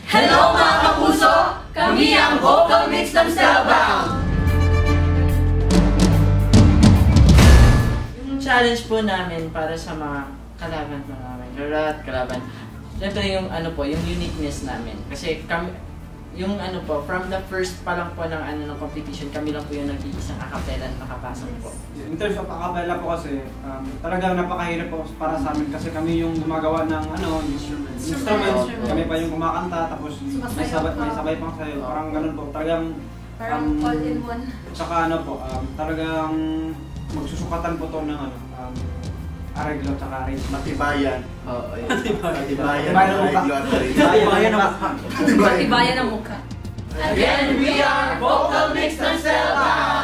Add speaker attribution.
Speaker 1: Hello mga kapuso! Kami ang Vocal Mix ng Spellbound!
Speaker 2: Yung challenge po namin para sa mga kalaban po namin, kalaban, syempre yung ano po, yung uniqueness namin. Kasi kami, yung ano po, from the first pa lang po ng ano ng competition, kami lang po yung nag-iisang acapella na nakapasok po.
Speaker 3: In terms of acapella po kasi, talagang napakahirap po para sa amin kasi kami yung gumagawa ng ano, instruments. Kami pa yung kumakanta, tapos may sabay pang sayo. Parang ganun po, talagang
Speaker 4: all in one.
Speaker 3: Tsaka ano po, talagang magsusukatan po to ng ano, areglo tsaka arrange.
Speaker 5: Matibayan.
Speaker 2: Oo, yun.
Speaker 5: Matibayan ng areglo at arrange.
Speaker 3: Matibayan ng mukha.
Speaker 4: Matibayan ang mukha.
Speaker 1: Again, we are Vocal Mix ng Spellbound!